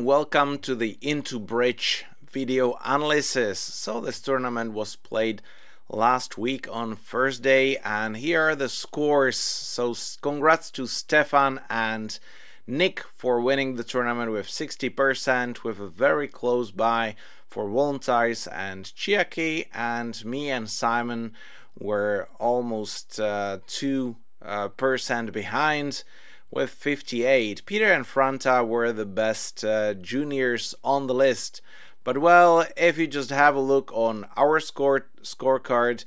and welcome to the Intobridge video analysis. So this tournament was played last week on Thursday and here are the scores. So congrats to Stefan and Nick for winning the tournament with 60%, with a very close by for Voluntaries and Chiaki, and me and Simon were almost 2% behind with 58. Peter and Franta were the best juniors on the list. But well, if you just have a look on our scorecard,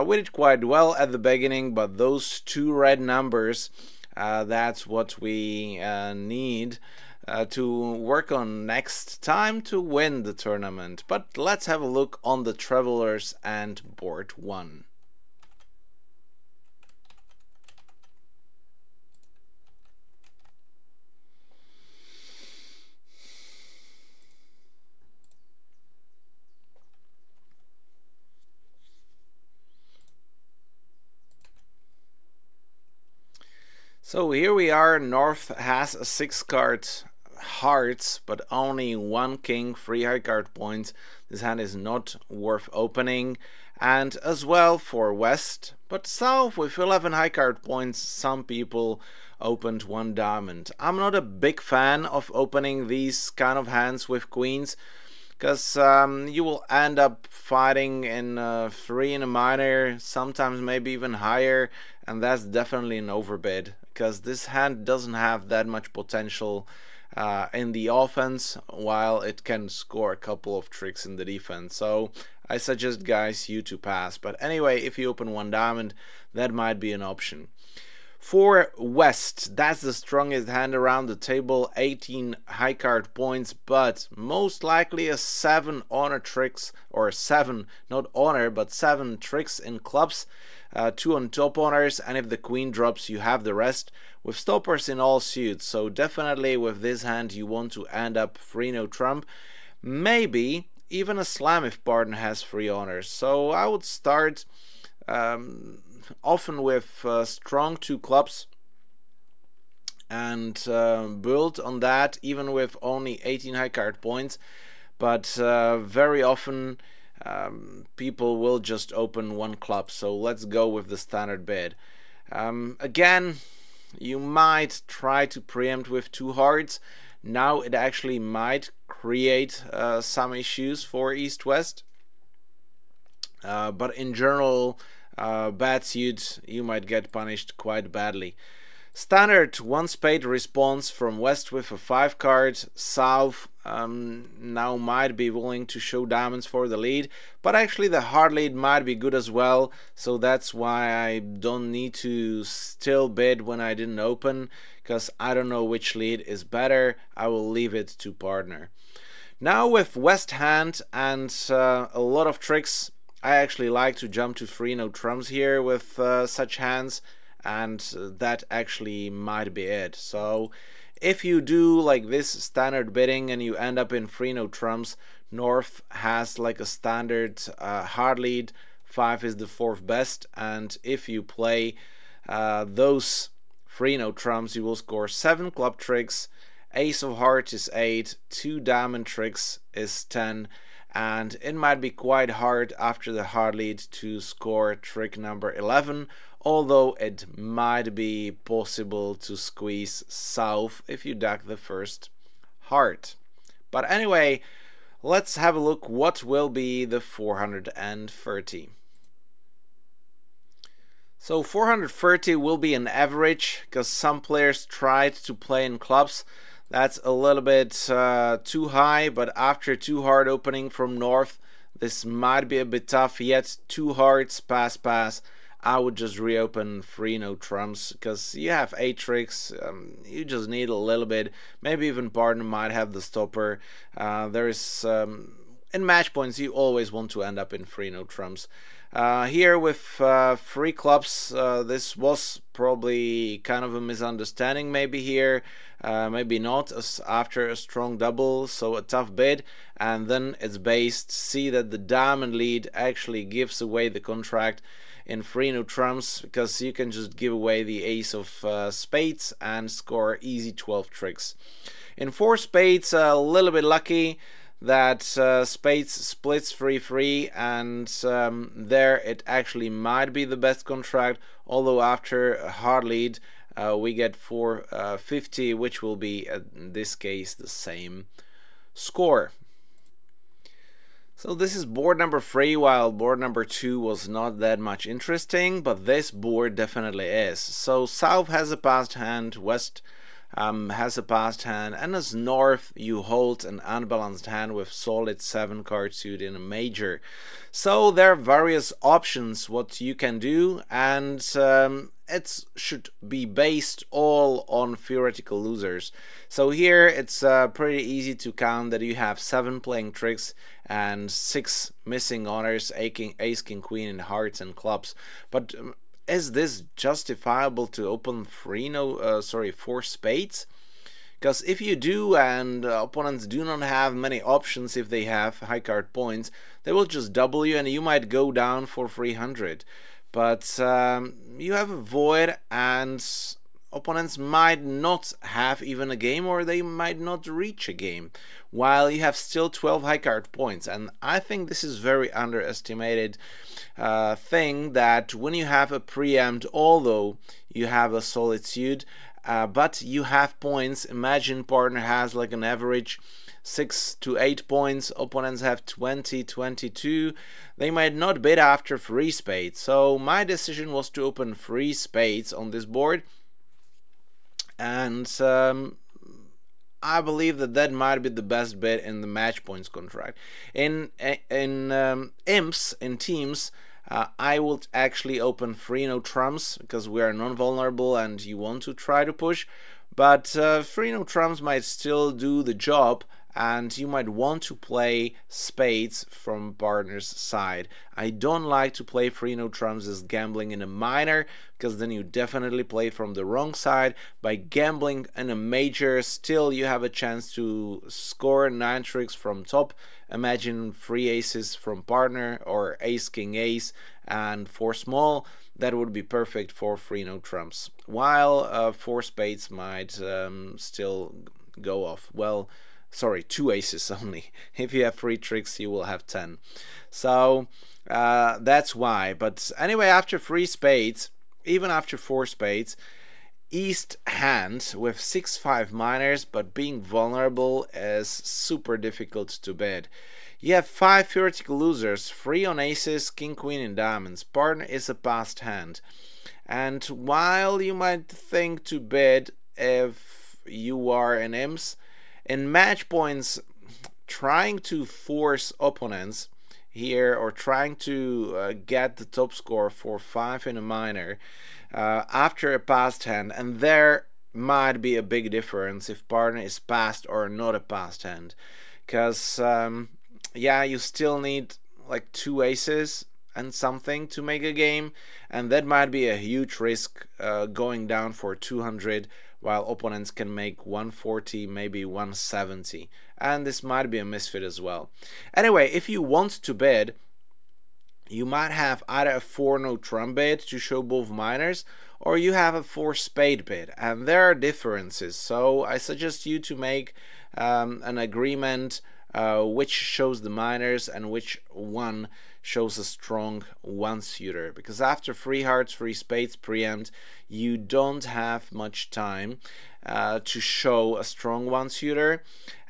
we did quite well at the beginning, but those two red numbers, that's what we need to work on next time to win the tournament. But let's have a look on the Travelers and board 1. So here we are. North has a 6-card hearts, but only 1 king, 3 high card points. This hand is not worth opening. And as well for West, but South with 11 high card points, some people opened 1 diamond. I'm not a big fan of opening these kind of hands with queens, because you will end up fighting in 3 in a minor, sometimes maybe even higher, and that's definitely an overbid, because this hand doesn't have that much potential in the offense, while it can score a couple of tricks in the defense. So I suggest guys you to pass. But anyway, if you open 1 diamond, that might be an option. For West, that's the strongest hand around the table, 18 high card points, but most likely a 7 honor tricks, or 7, not honor, but 7 tricks in clubs, 2 on top honors, and if the queen drops, you have the rest, with stoppers in all suits. So definitely with this hand, you want to end up 3-no trump, maybe even a slam if partner has 3 honors. So I would start often with strong 2 clubs and build on that, even with only 18 high card points. But very often people will just open 1 club, so let's go with the standard bid. Again, you might try to preempt with 2 hearts. Now it actually might create some issues for East-West, but in general, bad suits, you might get punished quite badly. Standard 1 spade response from West with a 5 card. South now might be willing to show diamonds for the lead, but actually the hard lead might be good as well, so that's why I don't need to still bid when I didn't open, because I don't know which lead is better. I will leave it to partner. Now with West hand and a lot of tricks, I actually like to jump to 3-no trumps here with such hands, and that actually might be it. So if you do like this standard bidding and you end up in 3-no trumps, North has like a standard hard lead, 5 is the 4th best, and if you play those 3-no trumps, you will score 7 club tricks, ace of hearts is 8, 2 diamond tricks is 10, and it might be quite hard after the hard lead to score trick number 11, although it might be possible to squeeze South if you duck the first heart. But anyway, let's have a look what will be the 430. So 430 will be an average, because some players tried to play in clubs. That's a little bit too high, but after 2 hard opening from North, this might be a bit tough. Yet 2 hearts, pass. I would just reopen 3-no trumps, because you have 8 tricks. You just need a little bit. Maybe even partner might have the stopper. There is in match points you always want to end up in 3-no trumps. Here with 3 clubs, this was probably kind of a misunderstanding maybe here, maybe not, as after a strong double, so a tough bid, and then it's based, see that the diamond lead actually gives away the contract in 3-no trumps, because you can just give away the ace of spades and score easy 12 tricks. In four spades, a little bit lucky that spades splits 3-3, and there it actually might be the best contract, although after a hard lead we get 450, which will be in this case the same score. So this is board number 3, while board number 2 was not that much interesting, but this board definitely is. So South has a passed hand, West has a passed hand, and as North you hold an unbalanced hand with solid 7 card suit in a major. So there are various options what you can do, and it should be based all on theoretical losers. So here it's pretty easy to count that you have 7 playing tricks and 6 missing honors, ace, king, queen, and hearts and clubs. But is this justifiable to open 4 spades? Because if you do, and opponents do not have many options, if they have high card points, they will just double you and you might go down for 300. But you have a void, and opponents might not have even a game, or they might not reach a game, while you have still 12 high card points. And I think this is very underestimated thing, that when you have a preempt, although you have a solid suit, but you have points. Imagine partner has like an average 6 to 8 points, opponents have 20, 22. They might not bid after 3 spades. So my decision was to open 3 spades on this board, and I believe that might be the best bid in the match points contract. In imps, in teams, I would actually open 3 no trumps, because we are non-vulnerable and you want to try to push. But 3 no trumps might still do the job, and you might want to play spades from partner's side. I don't like to play 3 no trumps as gambling in a minor, because then you definitely play from the wrong side. By gambling in a major, still you have a chance to score 9 tricks from top. Imagine 3 aces from partner, or ace, king, ace, and 4 small. That would be perfect for 3 no trumps, while 4 spades might still go off. Well, sorry, 2 aces only. If you have 3 tricks, you will have 10. So that's why. But anyway, after 3 spades, even after 4 spades, East hand with 6-5 minors, but being vulnerable is super difficult to bid. You have 5 theoretical losers, 3 on aces, king, queen, and diamonds. Partner is a passed hand. And while you might think to bid if you are in imps, in match points, trying to force opponents here, or trying to get the top score for 5 in a minor after a passed hand, and there might be a big difference if partner is passed or not a passed hand, because yeah, you still need like 2 aces and something to make a game, and that might be a huge risk going down for 200, while opponents can make 140, maybe 170, and this might be a misfit as well. Anyway, if you want to bid, you might have either a 4 no trump bid to show both minors, or you have a 4 spade bid, and there are differences. So I suggest you to make an agreement which shows the minors and which one shows a strong 1-suiter, because after 3 hearts, 3 spades preempt, you don't have much time to show a strong 1-suiter.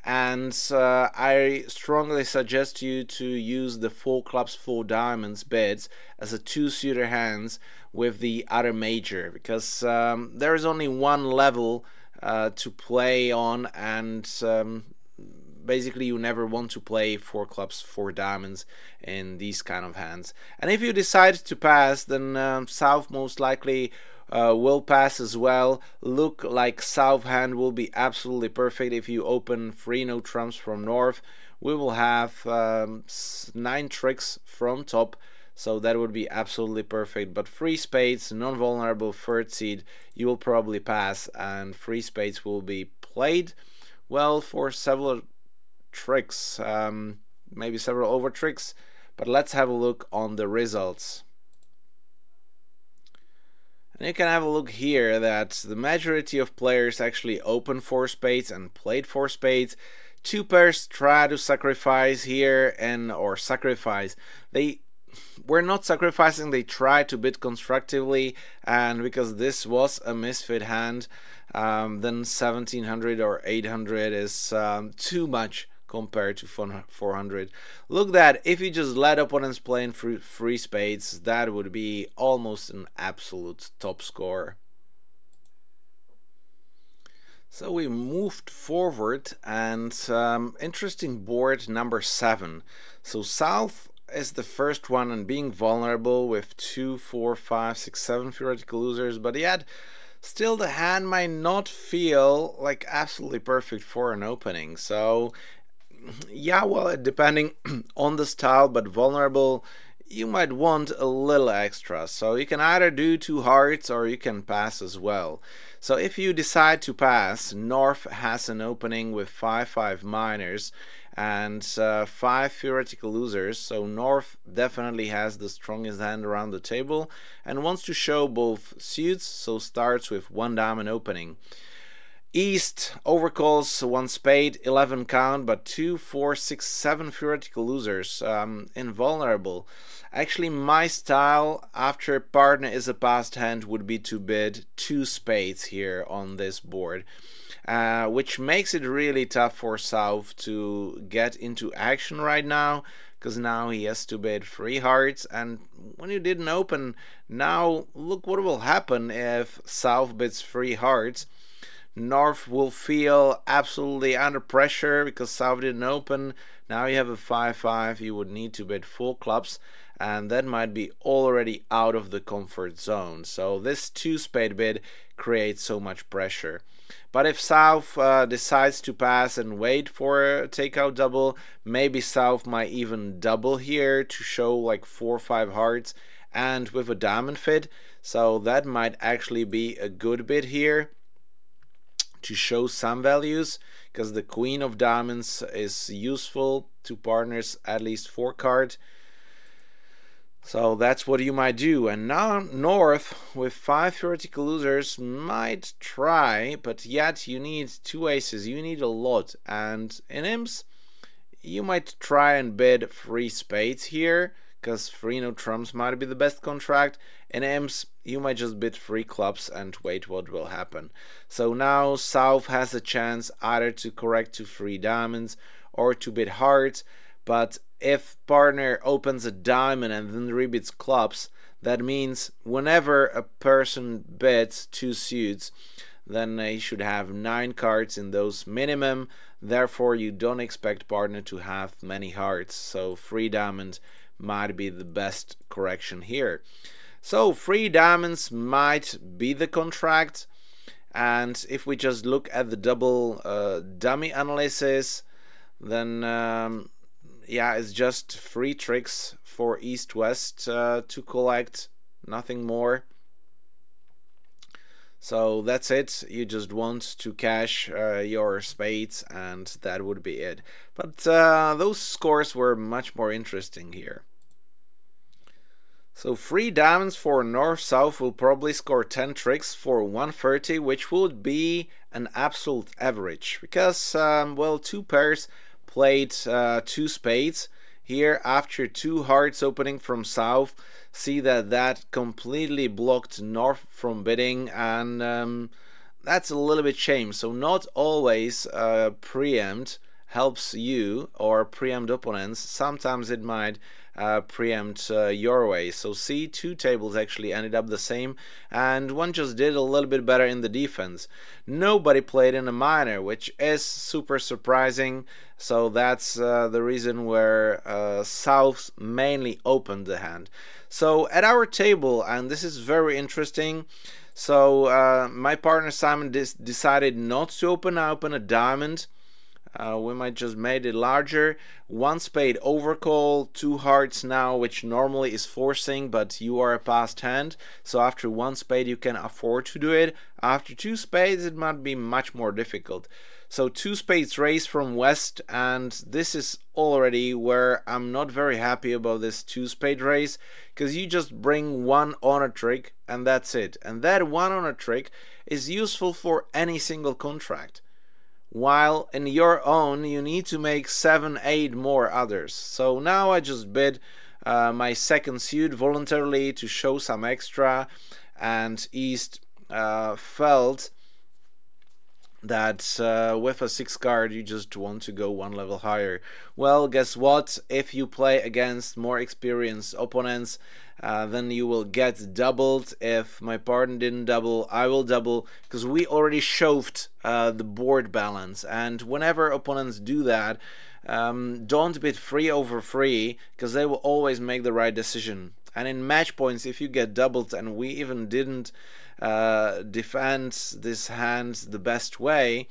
And I strongly suggest you to use the 4 clubs, 4 diamonds bids as a 2-suiter hands with the other major, because there is only one level to play on, and basically you never want to play 4 clubs, 4 diamonds in these kind of hands. And if you decide to pass, then South most likely will pass as well. Look like South hand will be absolutely perfect. If you open 3 no trumps from North, we will have 9 tricks from top, so that would be absolutely perfect. But 3 spades, non-vulnerable 3rd seed, you will probably pass, and 3 spades will be played well for several tricks, maybe several over tricks. But let's have a look on the results. And you can have a look here that the majority of players actually opened 4 spades and played 4 spades. 2 pairs try to sacrifice here or sacrifice. They were not sacrificing, they tried to bid constructively, and because this was a misfit hand, then 1700 or 800 is too much compared to 400. Look that if you just let opponents play in free spades, that would be almost an absolute top score. So we moved forward, and interesting board number 7. So South is the first one and being vulnerable with 2, 4, 5, 6, 7 theoretical losers, but yet still the hand might not feel like absolutely perfect for an opening. So yeah, well, depending on the style, but vulnerable, you might want a little extra. So you can either do 2 hearts or you can pass as well. So if you decide to pass, North has an opening with 5-5 minors and 5 theoretical losers. So North definitely has the strongest hand around the table and wants to show both suits, so starts with 1 diamond opening. East overcalls 1 spade, 11 count, but 2, 4, 6, 7 theoretical losers, invulnerable. Actually, my style after partner is a passed hand would be to bid 2 spades here on this board, which makes it really tough for South to get into action right now, because now he has to bid 3 hearts, and when you didn't open, now look what will happen if South bids 3 hearts. North will feel absolutely under pressure because South didn't open. Now you have a 5-5, you would need to bid 4 clubs, and that might be already out of the comfort zone. So this 2 spade bid creates so much pressure. But if South decides to pass and wait for a takeout double, maybe South might even double here to show like 4 or 5 hearts and with a diamond fit. So that might actually be a good bid here to show some values, because the queen of diamonds is useful to partners at least 4 card. So that's what you might do. And now North with 5 theoretical losers might try, but yet you need 2 aces, you need a lot. And in imps you might try and bid 3 spades here, because 3 no trumps might be the best contract. In imps you might just bid 3 clubs and wait what will happen. So now South has a chance either to correct to 3 diamonds or to bid hearts, but if partner opens a diamond and then rebids clubs, that means whenever a person bids 2 suits, then he should have 9 cards in those minimum. Therefore you don't expect partner to have many hearts, so 3 diamonds might be the best correction here. So 3 diamonds might be the contract, and if we just look at the double dummy analysis, then yeah, it's just 3 tricks for East-West to collect, nothing more. So that's it, you just want to cash your spades and that would be it. But those scores were much more interesting here. So 3 diamonds for North-South will probably score 10 tricks for 130, which would be an absolute average, because well, 2 pairs played 2 spades here after 2 hearts opening from South. See that completely blocked North from bidding, and that's a little bit shame. So not always preempt helps you or preempt opponents. Sometimes it might preempt your way. So see, 2 tables actually ended up the same, and one just did a little bit better in the defense. Nobody played in a minor, which is super surprising. So that's the reason where South mainly opened the hand. So at our table, and this is very interesting, so my partner Simon decided not to open. I opened a diamond. We might just made it larger. 1 spade overcall, 2 hearts now, which normally is forcing, but you are a passed hand. So after 1 spade you can afford to do it. After 2 spades it might be much more difficult. So two spades raised from west, and this is already where I'm not very happy about this two spade raise, because you just bring one honor trick and that's it. And that one honor trick is useful for any single contract, while in your own you need to make 7, 8 more others. So now I just bid my second suit voluntarily to show some extra, and East felt that with a 6 card you just want to go one level higher. Well, guess what? If you play against more experienced opponents, then you will get doubled. If my partner didn't double, I will double, because we already shoved the board balance. And whenever opponents do that, don't bid free over free, because they will always make the right decision. And in match points, if you get doubled, and we even didn't defend this hand the best way,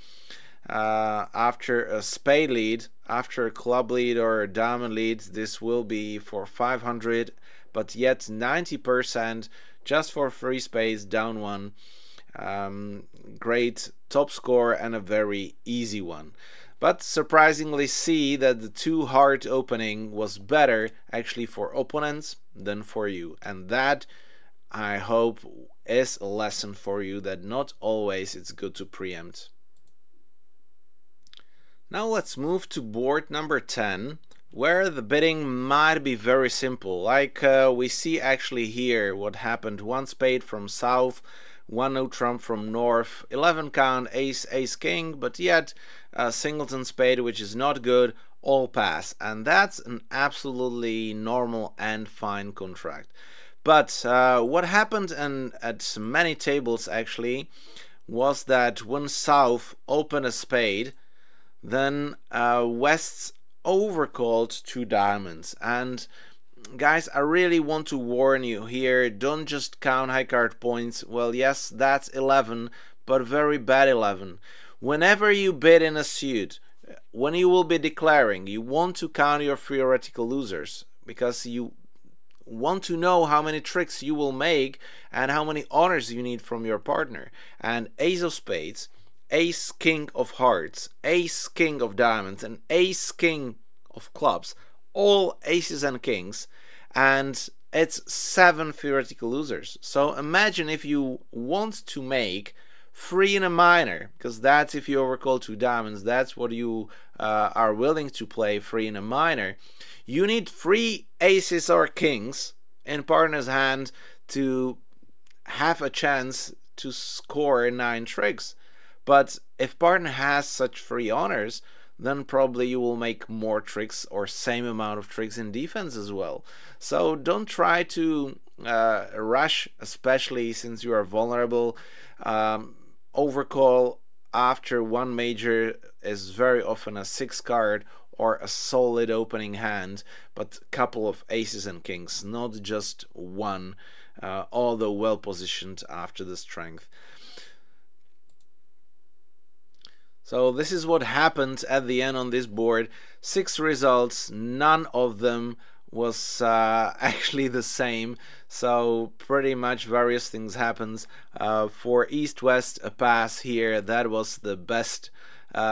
after a spade lead, after a club lead or a diamond lead, this will be for 500, but yet 90% just for free spades down one. Great top score and a very easy one. But surprisingly see that the two heart opening was better actually for opponents than for you. And that, I hope, is a lesson for you, that not always it's good to preempt. Now let's move to board number 10, where the bidding might be very simple. Like we see actually here what happened. One spade from south, one no trump from north, 11 count, ace, ace, king, but yet a singleton spade, which is not good, all pass. And that's an absolutely normal and fine contract. But what happened at many tables actually was that when south opened a spade, then west's overcalled 2 diamonds. And guys, I really want to warn you here, don't just count high card points. Well, yes, that's 11, but very bad 11. Whenever you bid in a suit, when you will be declaring, you want to count your theoretical losers, because you want to know how many tricks you will make and how many honors you need from your partner. And ace of spades, ace king of hearts, ace king of diamonds, and ace king of clubs, all aces and kings, and it's 7 theoretical losers. So imagine if you want to make 3 in a minor, because that's if you overcall 2 diamonds, that's what you are willing to play 3 in a minor. You need 3 aces or kings in partner's hand to have a chance to score 9 tricks. But if partner has such 3 honors, then probably you will make more tricks or same amount of tricks in defense as well. So don't try to rush, especially since you are vulnerable. Overcall after one major is very often a 6 card or a solid opening hand, but a couple of aces and kings, not just one, although well positioned after the strength. So this is what happened at the end on this board. 6 results, none of them was actually the same, so pretty much various things happens. For east-west, a pass here, that was the best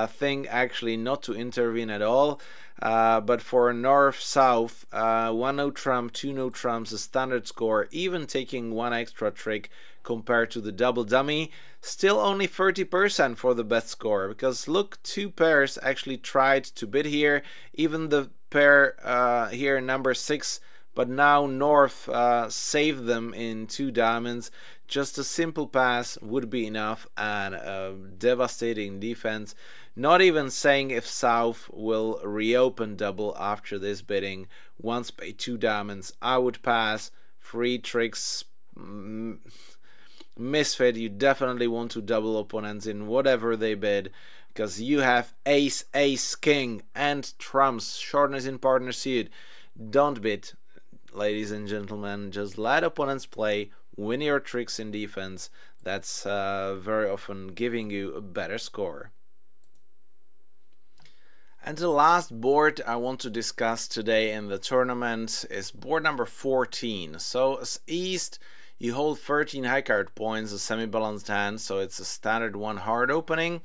thing actually, not to intervene at all. But for north-south, 1 no trump, 2 no trumps, a standard score, even taking 1 extra trick compared to the double dummy, still only 30% for the best score, because look, 2 pairs actually tried to bid here, even the pair here number 6, but now north saved them in 2 diamonds. Just a simple pass would be enough, and a devastating defense. Not even saying if south will reopen double after this bidding. 1 spade, 2 diamonds, I would pass. 3 tricks, misfit. You definitely want to double opponents in whatever they bid, because you have ace, ace, king, and trumps. Shortness in partner suit. Don't bid, ladies and gentlemen. Just let opponents play. Win your tricks in defense. That's very often giving you a better score. And the last board I want to discuss today in the tournament is board number 14. So as East, You hold 13 high card points, a semi-balanced hand, so it's a standard one hard opening.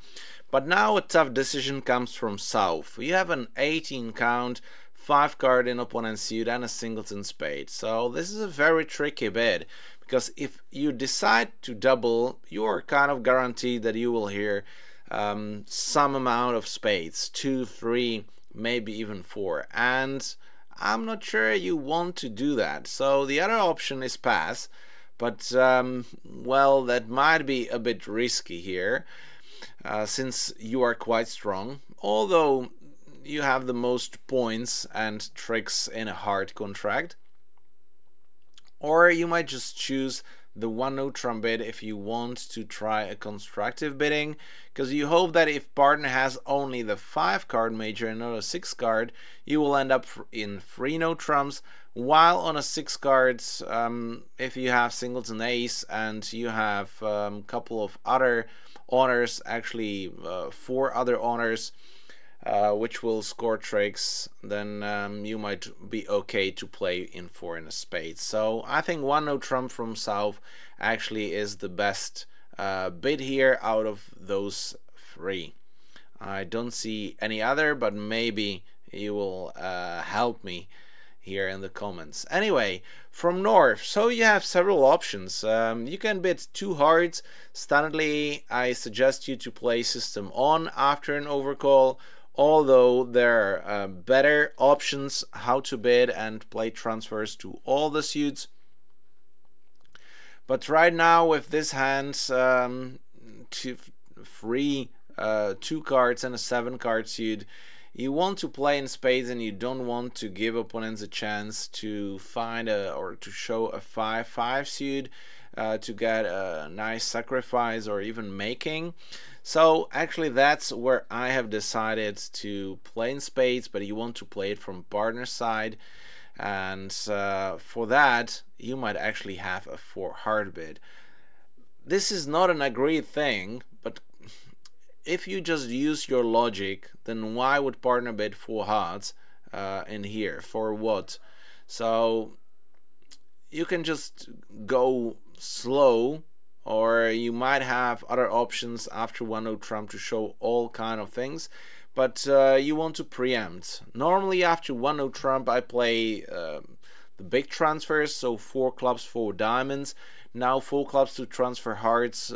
But now a tough decision comes from South. You have an 18 count, 5 card in opponent's suit and a singleton spade. So this is a very tricky bid, because if you decide to double, you are kind of guaranteed that you will hear some amount of spades, 2, 3, maybe even 4, and I'm not sure you want to do that. So the other option is pass, but well, that might be a bit risky here, since you are quite strong, although you have the most points and tricks in a hard contract. Or you might just choose the 1-no trump bid if you want to try a constructive bidding, because you hope that if partner has only the 5 card major and not a 6 card, you will end up in 3 no trumps, while on a 6 cards, if you have singleton ace and you have a couple of other honors, actually 4 other honors, which will score tricks, then you might be okay to play in 4 in a spade. So I think 1-no trump from South actually is the best bid here out of those 3. I don't see any other, but maybe you will help me here in the comments. Anyway, from North, so you have several options. You can bid 2 hearts. Standardly, I suggest you to play system on after an overcall, although there are better options how to bid and play transfers to all the suits. But right now with this hand, 2 cards and a 7 card suit, you want to play in spades and you don't want to give opponents a chance to find or to show a 5-5 suit to get a nice sacrifice or even making. So actually that's where I have decided to play in spades, but you want to play it from partner side, and for that you might actually have a 4 hard bid. This is not an agreed thing, but if you just use your logic, then why would partner bid 4 hearts in here? For what? So you can just go slow, or you might have other options after 1-no trump to show all kind of things, but you want to preempt. Normally after 1-no trump I play the big transfers, so 4 clubs, 4 diamonds. Now 4 clubs to transfer hearts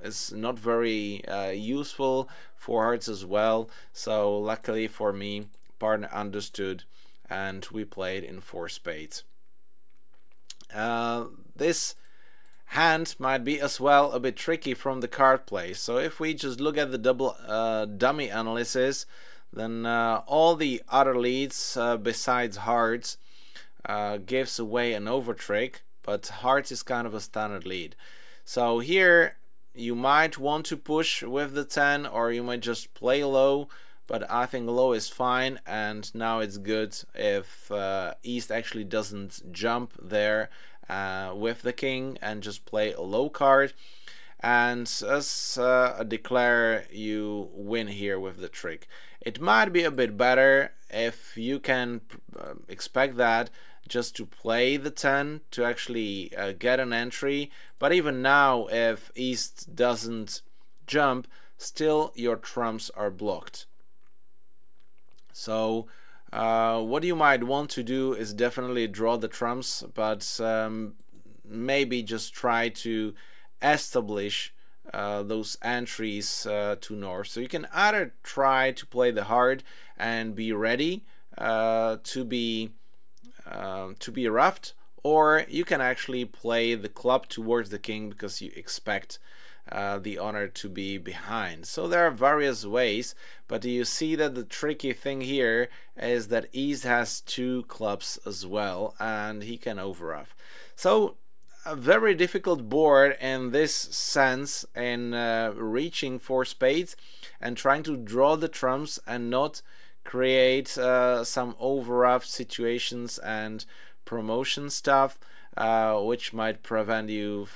is not very useful, 4 hearts as well, so luckily for me partner understood and we played in 4 spades. This hand might be as well a bit tricky from the card play. So if we just look at the double dummy analysis, then all the other leads besides hearts gives away an over trick, but hearts is kind of a standard lead. So here you might want to push with the 10, or you might just play low, but I think low is fine, and now it's good if East actually doesn't jump there with the king and just play a low card, and as a declare you win here with the trick. It might be a bit better if you can expect that just to play the 10 to actually get an entry, but even now if East doesn't jump, still your trumps are blocked. So what you might want to do is definitely draw the trumps, but maybe just try to establish those entries to North. So you can either try to play the hard and be ready to be roughed, or you can actually play the club towards the king because you expect the honor to be behind. So there are various ways, but you see that the tricky thing here is that East has 2 clubs as well and he can overruff. So a very difficult board in this sense, in reaching 4 spades and trying to draw the trumps and not create some overruff situations and promotion stuff, which might prevent you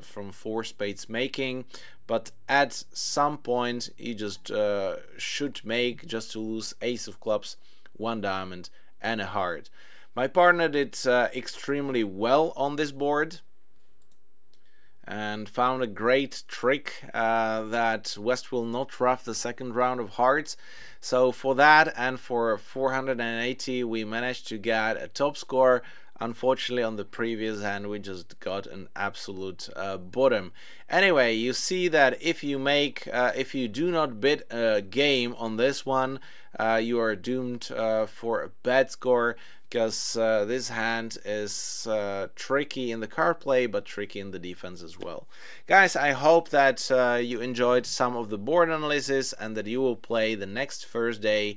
from 4 spades making, but at some point you just should make, just to lose ace of clubs, 1 diamond and a heart. My partner did extremely well on this board and found a great trick that West will not ruff the second round of hearts. So for that and for 480 we managed to get a top score. Unfortunately, on the previous hand we just got an absolute bottom. Anyway, you see that if you do not bid a game on this one, you are doomed for a bad score, because this hand is tricky in the card play but tricky in the defense as well. Guys, I hope that you enjoyed some of the board analysis and that you will play the next Thursday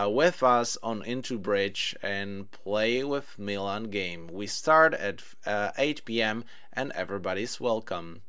with us on Intobridge and play with Milan game. We start at 8 p.m. and everybody's welcome.